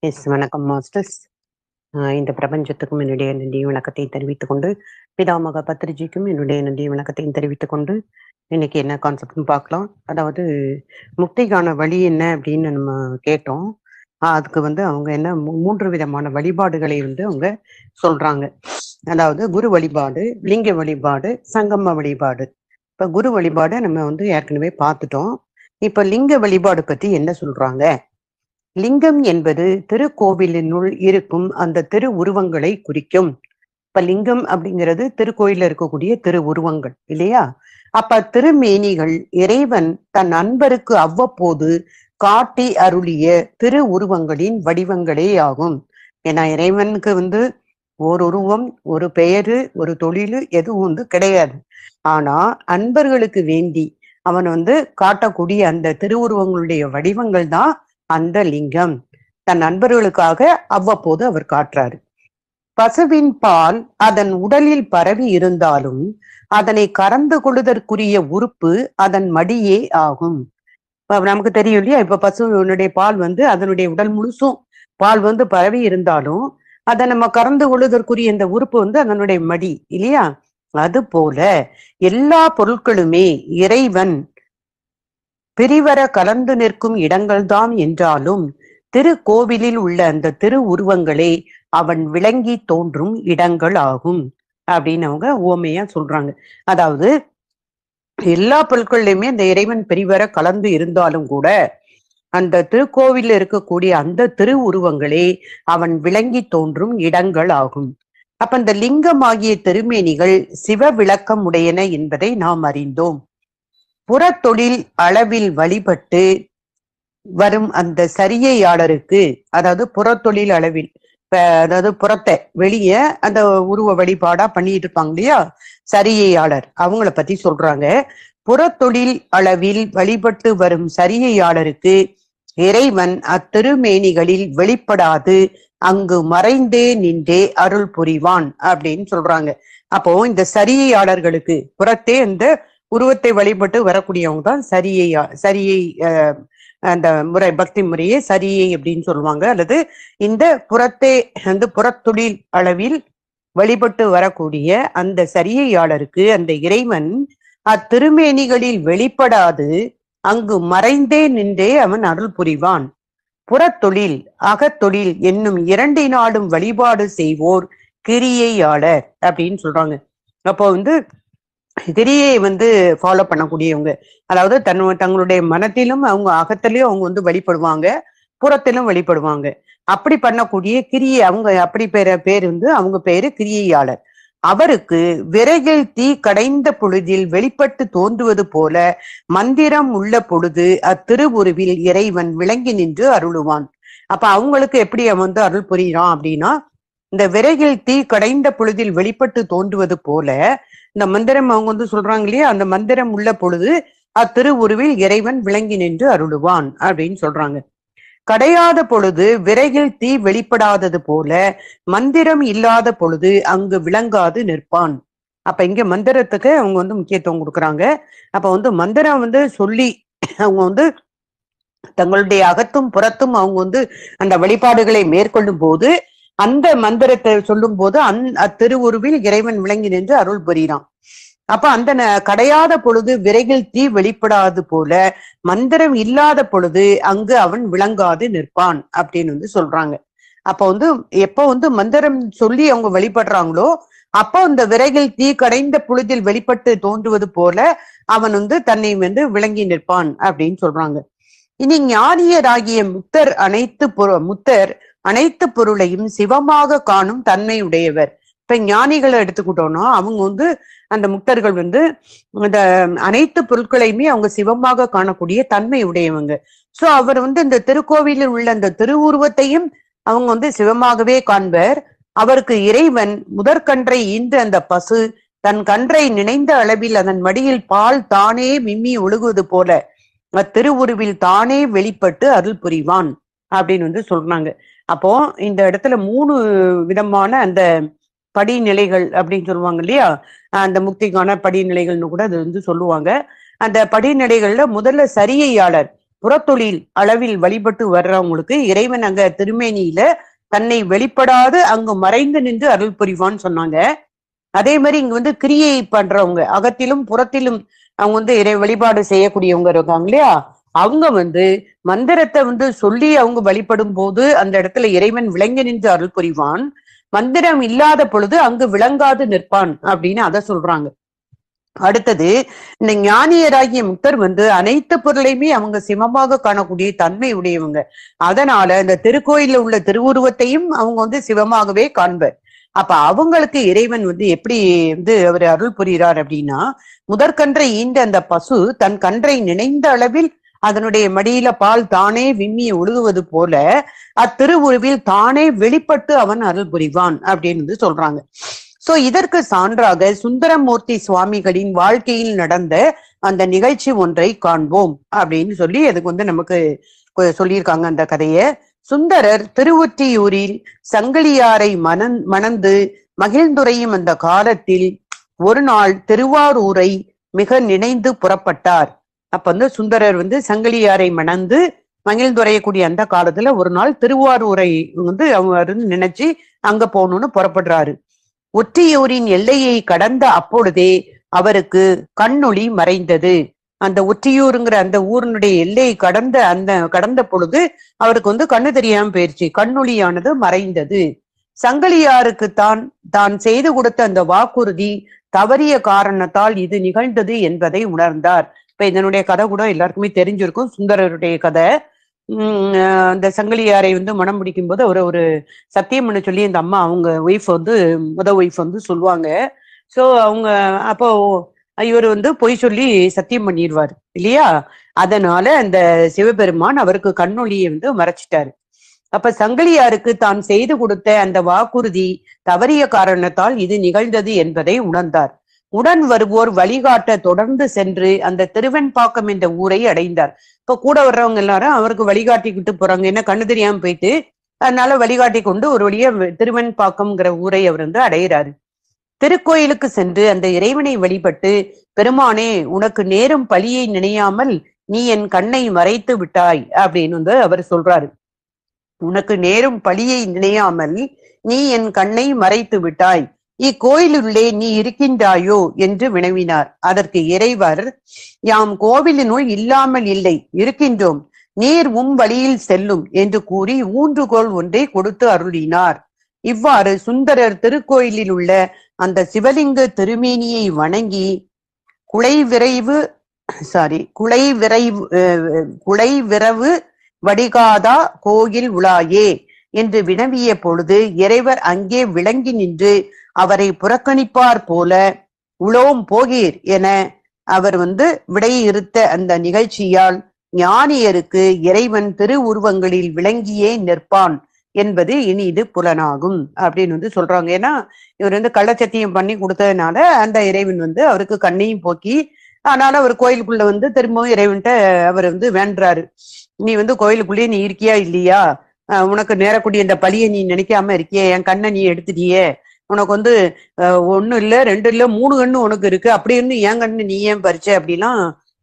S, வணக்கம் masters. இந்த பிரபஞ்சத்துக்கும் என்னுடைய நன்றி வணக்கத்தை தெரிவித்துக் கொண்டு, பிதாமக பத்திரிஜிக்கும் என்னுடைய நன்றி வணக்கத்தையும் தெரிவித்துக் கொண்டு, இன்னைக்கு என்ன கான்செப்ட்னு பார்க்கலாம். அதாவது முக்திக்கான வழி என்ன அப்படின்னு நம்ம கேட்டோம். அதுக்கு அவங்க என்ன மூன்று விதமான வழிபாடுகளை அவங்க சொல்றாங்க. அதாவது குரு வழிபாடு, லிங்க வழிபாடு, சங்கம வழிபாடு. இப்ப குரு வழிபாடு நம்ம ஏற்கனவே பார்த்துட்டோம். இப்ப லிங்க வழிபாடு பத்தி என்ன சொல்றாங்க? லிங்கம் என்பது திருக்கோவிலினுள் இருக்கும் அந்த திரு உருவங்களை குறிக்கும். இப்ப லிங்கம் அப்படிங்கிறது திருக்கோயில இருக்கக்கூடிய திரு உருவங்கள் இல்லையா? அப்ப திருமேனிகள் இறைவன் தன் அன்பருக்கு அவ்வப்போது காட்டி அருளிய திரு உருவங்களின் வடிவங்களே ஆகும். ஏன்னா இறைவனுக்கு ஒரு உருவம், ஒரு பெயரு, ஒரு தொழிலு எதுவும் கிடையாது. ஆனா அன்பர்களுக்கு வேண்டி அவன் காட்டக்கூடிய அந்த திருவுருவங்களுடைய வடிவங்கள் தான் அந்த லிங்கம். தன் நண்பர்களுக்காக அவ்வப்போது அவர் காட்டுறாரு. பசுவின் பால் அதன் உடலில் பரவி இருந்தாலும் அதனை கறந்து கொள்வதற்குரிய உறுப்பு அதன் மடியே ஆகும். நமக்கு தெரியும் இல்லையா? இப்ப பசுனுடைய பால் அதனுடைய உடல் முழுசும் பால் பரவி இருந்தாலும் அதை நம்ம கறந்து கொள்வதற்குரிய இந்த உறுப்பு அதனுடைய மடி இல்லையா? அது போல எல்லா பொருட்களுமே இறைவன் பிரிவர கலந்து நிற்கும் இடங்கள்தான் என்றாலும் திருக்கோவிலில் உள்ள அந்த திரு உருவங்களே அவன் விளங்கி தோன்றும் இடங்கள் ஆகும் அப்படின்னு அவங்க உவமையா சொல்றாங்க. அதாவது எல்லா பொருட்கள்லயுமே அந்த இறைவன் பிரிவர கலந்து இருந்தாலும் கூட அந்த திருக்கோவிலில் இருக்கக்கூடிய அந்த திரு உருவங்களே அவன் விளங்கி தோன்றும் இடங்கள் ஆகும். அப்ப இந்த லிங்கம் ஆகிய திருமேனிகள் சிவ விளக்கம் உடையன என்பதை நாம் அறிந்தோம். புறத்தொழில் அளவில் வழிபட்டு வரும் அந்த சரியையாளருக்கு, அதாவது புறத்தொழில் அளவில், அதாவது புறத்தை வெளிய அந்த உருவ வழிபாடா பண்ணிட்டு இருப்பாங்க இல்லையா, சரியையாளர், அவங்கள பத்தி சொல்றாங்க. புறத்தொழில் அளவில் வழிபட்டு வரும் சரியையாளருக்கு இறைவன் அத்திருமேனிகளில் வெளிப்படாது அங்கு மறைந்தே நின்றே அருள் புரிவான் அப்படின்னு சொல்றாங்க. அப்போ இந்த சரியையாளர்களுக்கு புறத்தே இந்த உருவத்தை வழிபட்டு வரக்கூடியவங்க தான் சரியை அந்த முறை, பக்தி முறையே சரியை அப்படின்னு சொல்லுவாங்க. அல்லது இந்த புறத்தே புறத்தொழில் அளவில் வழிபட்டு வரக்கூடிய அந்த சரியையாளருக்கு அந்த இறைவன் அத்திருமேனிகளில் வெளிப்படாது அங்கு மறைந்தே நின்றே அவன் அருள் புரிவான். புறத்தொழில் அகத்தொழில் என்னும் இரண்டினாலும் வழிபாடு செய்வோர் கிரியையாளர் அப்படின்னு சொல்றாங்க. அப்போ கிரியை ஃபாலோ பண்ணக்கூடியவங்க, அதாவது தங்களுடைய மனத்திலும் அவங்க அகத்திலையும் அவங்க வழிபடுவாங்க, புறத்திலும் வழிபடுவாங்க. அப்படி பண்ணக்கூடிய கிரியை அவங்க அப்படி பேர் அவங்க பேரு கிரியையாளர். அவருக்கு விரைவில் தீ கடைந்த பொழுதில் வெளிப்பட்டு தோன்றுவது போல மந்திரம் உள்ள பொழுது அத்திருவுருவில் இறைவன் விளங்கி நின்று அருளுவான். அப்ப அவங்களுக்கு எப்படி அவன் அருள் புரிகிறான் அப்படின்னா, இந்த விரைவில் தீ கடைந்த பொழுதில் வெளிப்பட்டு தோன்றுவது போல இந்த மந்திரம் அவங்க சொல்றாங்க இல்லையா, அந்த மந்திரம் உள்ள பொழுது அத்திருவுருவில் இறைவன் விளங்கி நின்று அருளுவான் அப்படின்னு சொல்றாங்க. கடையாத பொழுது விரைவில் தீ வெளிப்படாதது போல மந்திரம் இல்லாத பொழுது அங்கு விளங்காது நிற்பான். அப்ப இங்க மந்திரத்துக்கு அவங்க முக்கியத்துவம் கொடுக்குறாங்க. அப்ப மந்திரம் சொல்லி அவங்க தங்களுடைய அகத்தும் புறத்தும் அவங்க அந்த வழிபாடுகளை மேற்கொள்ளும் போது அந்த மந்திரத்தை சொல்லும் போது அத்திருவுருவில் இறைவன் விளங்கி நின்று அருள் புரிகிறான். அப்ப அந்த கடையாத பொழுது விரைவில் தீ வெளிப்படாது போல மந்திரம் இல்லாத பொழுது அங்கு அவன் விளங்காது நிற்பான் அப்படின்னு சொல்றாங்க. அப்ப எப்ப மந்திரம் சொல்லி அவங்க வழிபடுறாங்களோ அப்போ அந்த விரைவில் தீ கடைந்த பொழுதில் வெளிப்பட்டு தோன்றுவது போல அவன் தன்னை விளங்கி நிற்பான் அப்படின்னு சொல்றாங்க. இனி ஞானியராகிய முத்தர் அனைத்து பொருளையும் சிவமாக காணும் தன்மை உடையவர். இப்ப ஞானிகளை எடுத்துக்கிட்டோம்னா அவங்க அந்த முக்தர்கள் இந்த அனைத்து பொருட்களையுமே அவங்க சிவமாக காணக்கூடிய தன்மை உடையவங்க. சோ அவர் இந்த திருக்கோவிலில் உள்ள அந்த திருவுருவத்தையும் அவங்க சிவமாகவே காண்பர். அவருக்கு இறைவன் முதற்கன்றை ஈன்ற அந்த பசு தன் கன்றை நினைந்த அளவில் அதன் மடியில் பால் தானே விம்மி ஒழுகுவது போல அத்திருவுருவில் தானே வெளிப்பட்டு அருள் புரிவான் அப்படின்னு சொல்றாங்க. அப்போ இந்த இடத்துல 3 விதமான அந்த படிநிலைகள் அப்படின்னு சொல்லுவாங்க இல்லையா, அந்த முக்திக்கான படிநிலைகள்னு கூட அது சொல்லுவாங்க. அந்த படிநிலைகள்ல முதல்ல சரியையாளர், புறத்தொழில் அளவில் வழிபட்டு வர்றவங்களுக்கு இறைவன் அங்க திருமேனியில தன்னை வெளிப்படாது அங்கு மறைந்து நின்று அருள் புரிவான்னு சொன்னாங்க. அதே மாதிரி இங்க வந்து கிரியை பண்றவங்க, அகத்திலும் புறத்திலும் அவங்க வந்து இறை வழிபாடு செய்யக்கூடியவங்க இருக்காங்க இல்லையா, அவங்க வந்து மந்திரத்தை வந்து சொல்லி அவங்க வழிபடும் போது அந்த இடத்துல இறைவன் விளங்கி நின்று அருள் புரிவான். மந்திரம் இல்லாத பொழுது அங்கு விளங்காது நிற்பான் அப்படின்னு அதை சொல்றாங்க. அடுத்தது, இந்த ஞானியராகிய முக்தர் வந்து அனைத்து பொருளையுமே அவங்க சிவமாக காணக்கூடிய தன்மை உடையவங்க. அதனால இந்த திருக்கோயில உள்ள திருவுருவத்தையும் அவங்க வந்து சிவமாகவே காண்பர். அப்ப அவங்களுக்கு இறைவன் வந்து எப்படி வந்து அவர் அருள் புரிகிறார் அப்படின்னா, முதற்கன்றை ஈண்ட அந்த பசு தன் கன்றை நினைந்த அளவில் அதனுடைய மடியில பால் தானே விம்மி ஒழுகுவது போல அத்திருவுருவில் தானே வெளிப்பட்டு அவன் அருள் புரிவான் அப்படின்னு வந்து சொல்றாங்க. சோ இதற்கு சான்றாக சுந்தரமூர்த்தி சுவாமிகளின் வாழ்க்கையில் நடந்த அந்த நிகழ்ச்சி ஒன்றை காண்போம் அப்படின்னு சொல்லி அதுக்கு வந்து நமக்கு சொல்லியிருக்காங்க அந்த கதைய. சுந்தரர் திருவொற்றியூரில் சங்கிலியாரை மணந்து மகிழ்ந்துரையும் அந்த காலத்தில் ஒரு நாள் திருவாரூரை மிக நினைந்து புறப்பட்டார். அப்ப வந்து சுந்தரர் வந்து சங்கிலியாரை மணந்து மகிழ்ந்துரையக்கூடிய அந்த காலத்துல ஒரு நாள் திருவாரூரை வந்து அவங்க நினைச்சு அங்க போகணும்னு புறப்படுறாரு. ஒற்றியூரின் எல்லையை கடந்த அப்பொழுதே அவருக்கு கண்ணொளி மறைந்தது. அந்த ஒற்றியூருங்கிற அந்த ஊரினுடைய எல்லையை கடந்த பொழுது அவருக்கு வந்து கண்ணு தெரியாம போயிருச்சு, கண்ணொளியானது மறைந்தது. சங்கிலியாருக்கு தான் செய்து கொடுத்த அந்த வாக்குறுதி தவறிய காரணத்தால் இது நிகழ்ந்தது என்பதை உணர்ந்தார். இப்ப இதனுடைய கதை கூட எல்லாருக்குமே தெரிஞ்சிருக்கும், சுந்தரருடைய கதை. அந்த சங்கிலியாரை வந்து மனம் பிடிக்கும் போது ஒரு சத்தியம் பண்ண சொல்லி இந்த அம்மா அவங்க ஒய்ஃப் வந்து ஒய்ஃப் வந்து சொல்லுவாங்க. சோ அவங்க அப்போ இவர் வந்து பொய் சொல்லி சத்தியம் பண்ணிடுவார் இல்லையா. அதனால அந்த சிவபெருமான் அவருக்கு கண்ணொளியை வந்து மறைச்சிட்டாரு. அப்ப சங்கிலியாருக்கு தான் செய்து கொடுத்த அந்த வாக்குறுதி தவறிய காரணத்தால் இது நிகழ்ந்தது என்பதை உணர்ந்தார். உடன் வருவோர் வழிகாட்ட தொடர்ந்து சென்று அந்த திருவெண்பாக்கம் என்ற ஊரை அடைந்தார். இப்ப கூட வர்றவங்க எல்லாரும் அவருக்கு வழிகாட்டிக்கிட்டு போறாங்க, என்ன கண்ணு தெரியாம போயிட்டு, அதனால வழிகாட்டி கொண்டு ஒரு வழியா திருவெண்பாக்கம்ங்கிற ஊரை அவர் வந்து அடைகிறாரு. திருக்கோயிலுக்கு சென்று அந்த இறைவனை வழிபட்டு, பெருமானே உனக்கு நேரும் பழியை நினையாமல் நீ என் கண்ணை மறைத்து விட்டாய் அப்படின்னு வந்து அவர் சொல்றாரு. உனக்கு நேரும் பழியை நினையாமல் நீ என் கண்ணை மறைத்து விட்டாய், இக்கோயிலுள்ளே நீ இருக்கின்றாயோ என்று வினவினார். அதற்கு இறைவர், யாம் கோவிலினுள் இல்லாமல் இல்லை, இருக்கின்றோம், நீர் வழியில் செல்லும் என்று கூறி ஊன்றுகோல் ஒன்றை கொடுத்து அருளினார். இவ்வாறு சுந்தரர் திருக்கோயிலில் உள்ள அந்த சிவலிங்க திருமேனியை வணங்கி குலைவிரவு வடிகாதா கோயில் உலாயே என்று வினவிய பொழுது இறைவர் அங்கே விளங்கி நின்று அவரை புறக்கணிப்பார் போல உலோம் போகீர் என அவர் வந்து விடையிறுத்த அந்த நிகழ்ச்சியால் ஞானியருக்கு இறைவன் திருவுருவங்களில் விளங்கியே நிற்பான் என்பது இனி இது புலனாகும் அப்படின்னு வந்து சொல்றாங்க. ஏன்னா இவர் வந்து கள்ளச்சத்தியம் பண்ணி கொடுத்ததுனால அந்த இறைவன் வந்து அவருக்கு கண்ணையும் போக்கி, ஆனாலும் அவர் கோயிலுக்குள்ள வந்து திரும்பவும் இறைவன்ட்ட அவர் வந்து வேண்டுறாரு, நீ வந்து கோயிலுக்குள்ளேயே நீ இருக்கியா இல்லையா, உனக்கு நேரக்கூடிய இந்த பழியை நீ நினைக்காம இருக்கியே, என் கண்ணை நீ எடுத்துட்டியே, உனக்கு வந்து 1 இல்ல 2 இல்ல 3 கண்ணு உனக்கு இருக்கு, அப்படி இருந்து என் கண்ணு நீ ஏன் பறிச்ச அப்படிலாம்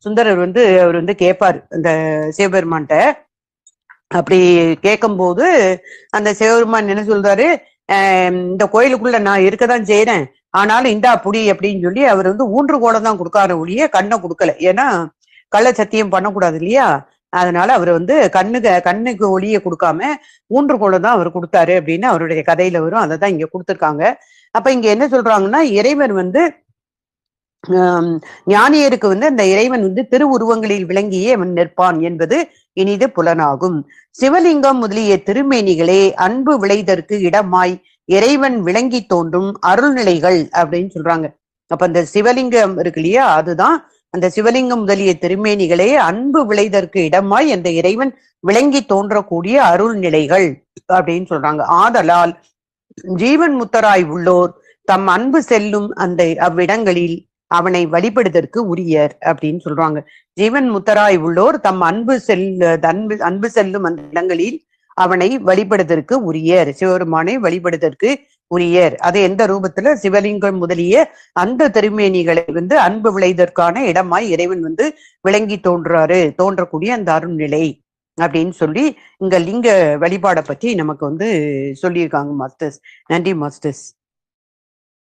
சுந்தரர் வந்து அவர் வந்து கேட்பாரு அந்த சிவபெருமான்கிட்ட. அப்படி கேட்கும் போது அந்த சிவபெருமான் என்ன சொல்றாரு, இந்த கோயிலுக்குள்ள நான் இருக்கதான் செய்யறேன், ஆனாலும் இந்தா புடி அப்படின்னு சொல்லி அவர் வந்து ஊன்றுகோலை தான் கொடுக்கார ஒழிய கண்ணை கொடுக்கல. ஏன்னா கள்ள சத்தியம் பண்ணக்கூடாது இல்லையா, அதனால அவர் வந்து கண்ணுக்கு ஒளியை கொடுக்காம ஊன்றுகோலை தான் அவர் கொடுத்தாரு அப்படின்னு அவருடைய கதையில வரும். அதை தான் இங்க கொடுத்துருக்காங்க. அப்ப இங்க என்ன சொல்றாங்கன்னா, இறைவன் வந்து ஞானியருக்கு வந்து அந்த இறைவன் வந்து திருவுருவங்களில் விளங்கியே அவன் நிற்பான் என்பது இனிது புலனாகும். சிவலிங்கம் முதலிய திருமேனிகளே அன்பு விளைதற்கு இடமாய் இறைவன் விளங்கி தோன்றும் அருள்நிலைகள் அப்படின்னு சொல்றாங்க. அப்ப அந்த சிவலிங்கம் இருக்கு இல்லையா, அதுதான் அந்த சிவலிங்கம் முதலிய திருமேனிகளே அன்பு விளைதற்கு இடமாய் அந்த இறைவன் விளங்கி தோன்றக்கூடிய அருள்நிலைகள் அப்படின்னு சொல்றாங்க. ஆதலால் ஜீவன் முத்தராய் உள்ளோர் தம் அன்பு செல்லும் அந்த அவ்விடங்களில் அவனை வழிபடுதற்கு உரியர் அப்படின்னு சொல்றாங்க. ஜீவன் முத்தராய் உள்ளோர் தம் அன்பு செல்லும் அந்த இடங்களில் அவனை வழிபடுதற்கு உரியர், சிவபெருமானை வழிபடுதற்கு உரியர். அது எந்த ரூபத்துல? சிவலிங்கம் முதலிய அந்த திருமேனிகளை அன்பு விளைதற்கான இடமாய் இறைவன் விளங்கி தோன்றக்கூடிய அந்த அருண்நிலை அப்படின்னு சொல்லி இங்க லிங்க வழிபாடை பத்தி நமக்கு சொல்லியிருக்காங்க மாஸ்டர்ஸ். நன்றி மாஸ்டர்ஸ்.